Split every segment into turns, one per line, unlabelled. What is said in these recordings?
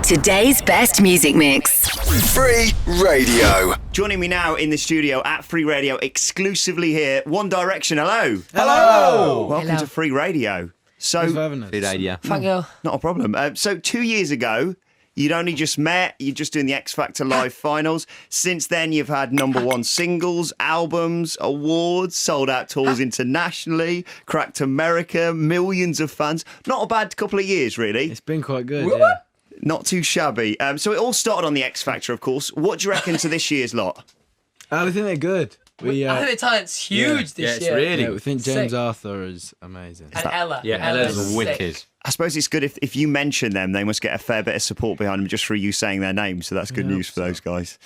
Today's best music mix.
Free Radio.
Joining me now in the studio at Free Radio, exclusively here, One Direction. Hello.
Hello.
Welcome to Free Radio. So,
Free Radio.
Thank you.
not a problem. So 2 years ago, you'd only just met. You're just doing the X Factor Live finals. Since then, you've had #1 singles, albums, awards, sold out tours internationally, cracked America, millions of fans. Not a bad couple of years, really.
It's been quite good, yeah.
Not too shabby. So it all started on the X Factor, of course. What do you reckon to this year's lot?
I think they're good.
I think the talent's huge this year.
Yeah, we think James
Sick.
Arthur is amazing.
And Ella.
Yeah, Ella's
sick.
wicked.
I suppose it's good if you mention them, they must get a fair bit of support behind them just for you saying their names. So that's good news for those guys.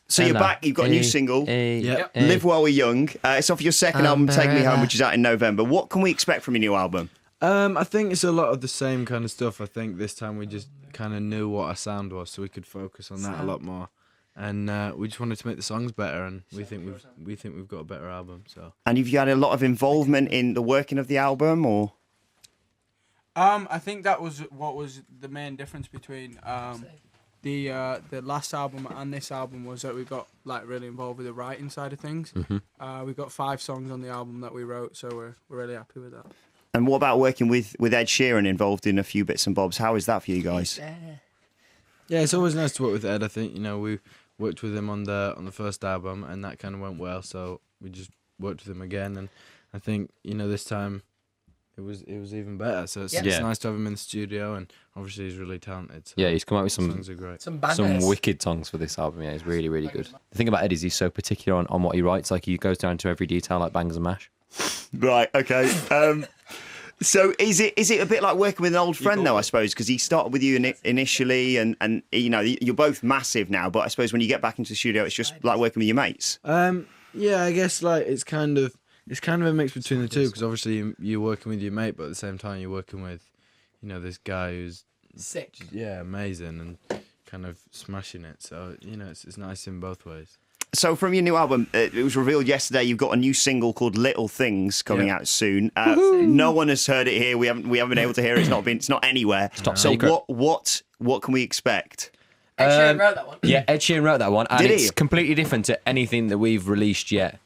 So you're back. You've got a new single,
Yep.
Live While We're Young. It's off your second album, Take Me Home, which is out in November. What can we expect from your new album?
I think it's a lot of the same kind of stuff. I think this time we just kind of knew what our sound was, so we could focus on that a lot more. And we just wanted to make the songs better, and we think we've got a better album. So.
And have you had a lot of involvement in the working of the album, or?
I think that was what was the main difference between the last album and this album was that we got like really involved with the writing side of things. We got 5 songs on the album that we wrote, so we're really happy with that.
And what about working with Ed Sheeran involved in a few bits and bobs? How is that for you guys?
Yeah, it's always nice to work with Ed. I think we worked with him on the first album, and that kind of went well. So we just worked with him again, and I think this time it was even better. So it's nice to have him in the studio, and obviously he's really talented. So
Yeah, he's come out with some
songs are great.
Some
wicked songs for this album. Yeah, it's really, really good. The thing about Ed is he's so particular on what he writes. Like, he goes down to every detail, like bangs and mash.
Right, okay. So is it a bit like working with an old friend though, I suppose, because he started with you initially and you're both massive now, but I suppose when you get back into the studio it's just like working with your mates.
Yeah, I guess like it's kind of a mix between the two, because obviously you're working with your mate, but at the same time you're working with this guy who's
sick.
Yeah, amazing and kind of smashing it. So it's nice in both ways.
So from your new album, it was revealed yesterday you've got a new single called Little Things coming out soon. No one has heard it here. We haven't been able to hear it. It's not anywhere.
top
so
secret.
what can we expect?
Ed Sheeran wrote that one.
Yeah, Ed Sheeran wrote that one, and
Did he?
it's completely different to anything that we've released yet.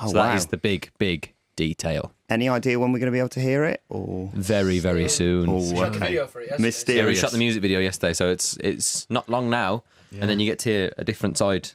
Oh,
so
wow.
that is the big detail.
Any idea when we're going to be able to hear it? Or
Very, very soon.
Oh,
Shot the video for it yesterday.
Mysterious.
Yeah, we shot the music video yesterday, so it's not long now, and then you get to hear a different side.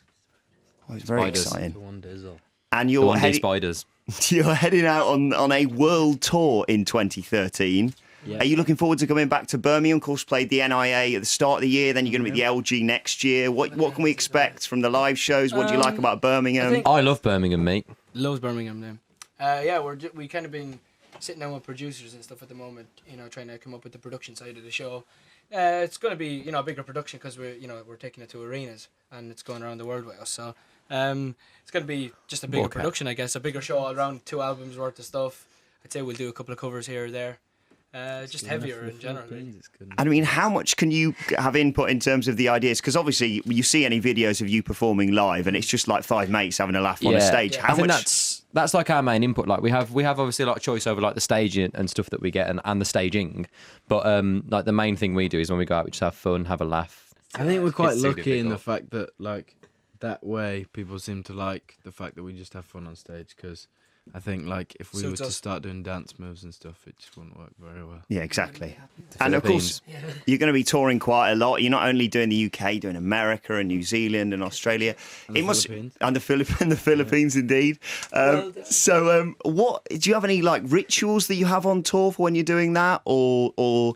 Oh, it's very
Spiders.
exciting.
The one dizzle.
And
The
you're
one-day
heading,
spiders.
you're heading out on a world tour in 2013.
Yeah.
Are you looking forward to coming back to Birmingham? Of course, played the NIA at the start of the year. Then you're going to be at the LG next year. What can we expect from the live shows? What do you like about Birmingham?
I love Birmingham, mate.
Loves Birmingham then. Yeah, we kind of been sitting down with producers and stuff at the moment, trying to come up with the production side of the show. It's going to be, a bigger production because we're taking it to arenas and it's going around the world with us. So it's going to be just a bigger production, I guess, a bigger show all around, 2 albums worth of stuff. I'd say we'll do a couple of covers here or there. Just heavier in general.
I mean, how much can you have input in terms of the ideas? Because obviously, you see any videos of you performing live, and it's just like 5 mates having a laugh on a stage.
Yeah.
How
I think
much?
that's like our main input. Like we have obviously a lot of choice over like the staging and stuff that we get and the staging. But like the main thing we do is when we go out, we just have fun, have a laugh.
I think we're quite
It's
lucky in the
difficult.
fact that like that way people seem to like the fact that we just have fun on stage, because I think like if we were to start doing dance moves and stuff, it just wouldn't work very well.
Yeah, exactly. And of course, you're going to be touring quite a lot. You're not only doing the UK, doing America and New Zealand and Australia.
And the Philippines.
And the Philippines, indeed. So, what do you have any like rituals that you have on tour for when you're doing that, or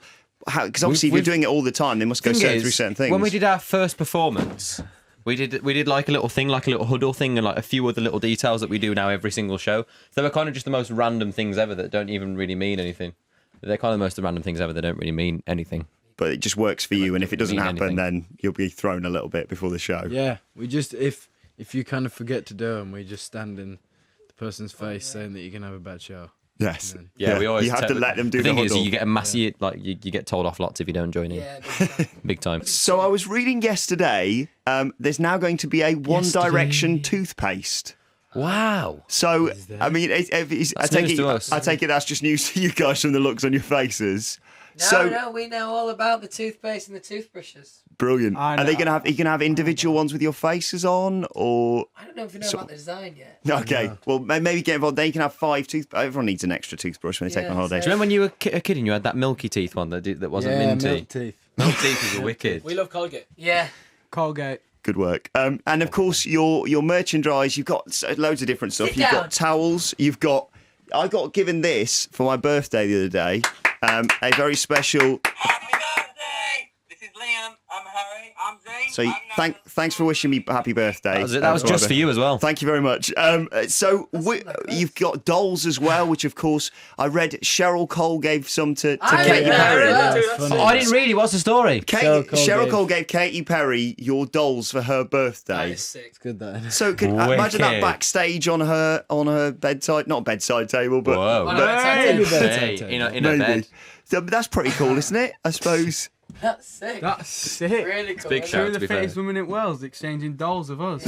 how? Because obviously, if you're doing it all the time, they must go through certain things.
When we did our first performance, we did like a little thing, like a little huddle thing, and like a few other little details that we do now every single show. They were kind of just the most random things ever that don't even really mean anything. They're kind of the most random things ever that don't really mean anything.
But it just works for you, and if it doesn't
mean
happen,
anything.
then you'll be thrown a little bit before the show.
Yeah, we just if you kind of forget to do them, we just stand in the person's face saying that you're gonna have a bad show.
Yes.
Yeah, we always
you have to let them do
the thing
the
is,
huddle.
you get a massive you get told off lots if you don't join in.
Yeah,
Big time.
So I was reading yesterday. There's now going to be a One Direction toothpaste.
Wow.
So I mean, I take
news to us.
it that's just news to you guys from the looks on your faces.
No, we know all about the toothpaste and the toothbrushes.
Brilliant.
I
Are they
know.
gonna have? Are you gonna have individual ones with your faces on, or?
I don't know if you know about the design yet.
Okay, well maybe get involved. They can have 5 Everyone needs an extra toothbrush when they take on holiday.
Do you remember when you were a kid and you had that milky teeth one that wasn't minty?
milk teeth.
Milk teeth is wicked.
We love Colgate.
Yeah.
Colgate.
Good work. And of course, your merchandise. You've got loads of different stuff.
Sit
You've
down.
got towels. You've got. I got given this for my birthday the other day. A very special.
Happy birthday! This is Liam. I'm Harry. I'm Zane.
So thanks for wishing me happy birthday.
That was just for you as well.
Thank you very much. You've got dolls as well, which of course I read Cheryl Cole gave some to
I
Katy
read that.
Perry.
That's funny.
Oh, I didn't read it. What's the story?
Cheryl Cole gave Katy Perry your dolls for her
That
birthday.
is sick.
It's good that.
So imagine that
Wicked.
backstage on her bedside, not bedside table, but
Whoa.
Oh, no, it's like
Hey, in a
maybe.
bed.
So, but that's pretty cool, isn't it? I suppose.
That's sick.
That's sick.
Really cool.
big
isn't
shout.
it?
Two of
to
the
be fair.
fittest women in the world exchanging dolls of us.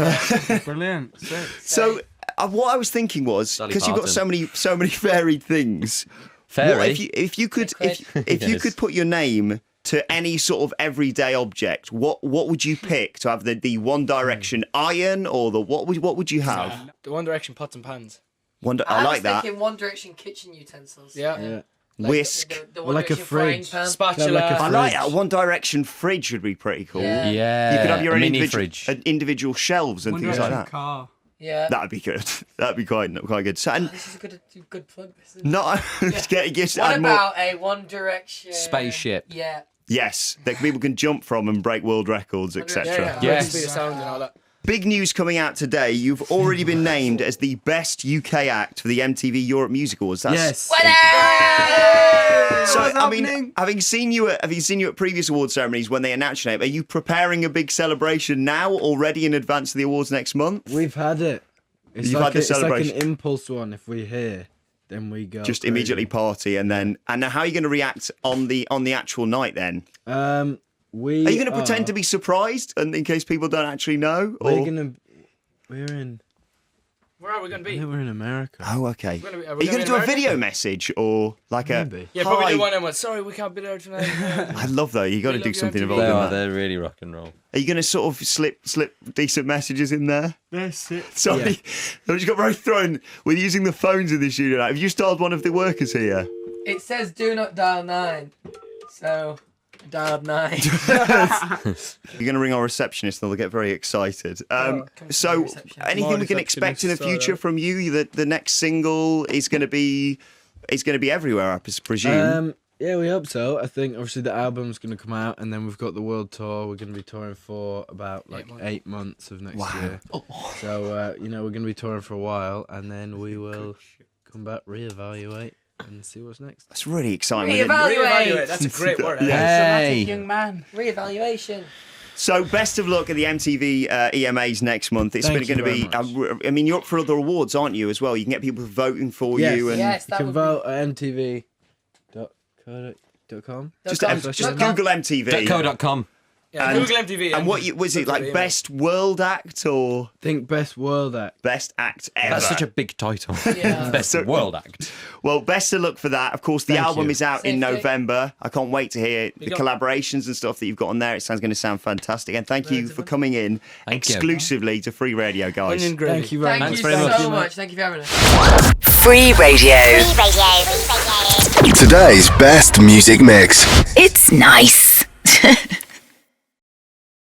Brilliant. Sick.
So what I was thinking was
Dolly
because you've got
Parton.
so many varied things.
Fairy.
What if you could if you
Yes.
could put your name to any sort of everyday object, what would you pick to have the One Direction iron or the what would you have?
The One Direction pots and pans.
I
was
like that.
thinking One Direction kitchen utensils.
Yeah.
Yeah.
Whisk.
The One
like a
Direction frying
fridge.
pan.
Spatula.
Like a
I like
fridge.
that. One Direction fridge would be pretty cool.
Yeah.
Yeah.
You could have your
a
own
mini
individual,
fridge.
individual shelves and
One
things like
Direction
that.
car.
Yeah.
That'd be good. That'd be quite good. So, and
This is a good plug. This is.
not just
What
add more.
about a One Direction
Spaceship.
Yeah.
Yes, that people can jump from and break world records, etc.
Yeah.
Yes.
Speed of sound and all that.
Big news coming out today. You've already been named as the best UK act for the MTV Europe Music Awards.
Yes.
So,
What's
I mean,
happening?
having seen you at previous award ceremonies when they announced your name, are you preparing a big celebration now already in advance of the awards next month?
We've had it. It's
You've
like
had the
it's like
celebration.
an impulse one. If we hear, then we go.
Just
crazy.
immediately party and then. And now, how are you going to react on the actual night then?
We
Are you going to pretend to be surprised, and in case people don't actually know? Or...
We're in.
Where are we going to
I
be?
think we're in America.
Oh, okay.
We're gonna be-
Are
are we
you
gonna
going to
be
do a
in
video
America?
message or like a?
Maybe.
Yeah, probably
Hi.
do one and went, sorry, we can't be there tonight.
I love that. You got to
We
do
love
something
you,
involved
They
in
are.
that.
They're really rock and roll.
Are you going to sort of slip decent messages in there?
That's it.
Sorry, I just got very thrown with using the phones in the studio. Now. Have you started one of the workers here?
It says do not dial 9. So, dialed 9.
You're going to ring our receptionist, and they'll get very excited.
come to
So,
the reception.
anything
My
we can expect in the
receptionist,
future from you? The next single is going to be everywhere, I presume.
Yeah, we hope so. I think obviously the album's going to come out, and then we've got the world tour. We're going to be touring for about like 8 months of next year. So we're going to be touring for a while, and then we will come back, reevaluate, and see what's next.
That's really exciting. isn't it?
Reevaluate.
That's a great word.
Yeah.
Hey.
Young man.
Reevaluation.
So, best of luck at the MTV EMAs next month. It's
Thank
going to
you
be.
very much.
I mean, you're up for other awards, aren't you? As well, you can get people voting for
Yes.
you, and
Yes,
You
that
can
would
vote at mtv.co.com.
just
.com.
Google MTV.
.co.com.
Yeah,
And-
Google MTV.
And what was it like? Best world act or
Think best world act.
best act ever?
That's such a big title.
Yeah.
Best
So-
world act.
Well, best of luck for that. Of course, the
Thank
album
you.
is out in
Safety.
November. I can't wait to hear the
got-
collaborations and stuff that you've got on there. It sounds going to sound fantastic. And thank you for coming in
Thank you.
exclusively to Free Radio, guys.
Onion gravy.
Thank you very
Thank
much.
you
very much.
so much. Thank you for having us.
Free Radio.
Today's best music mix.
It's nice.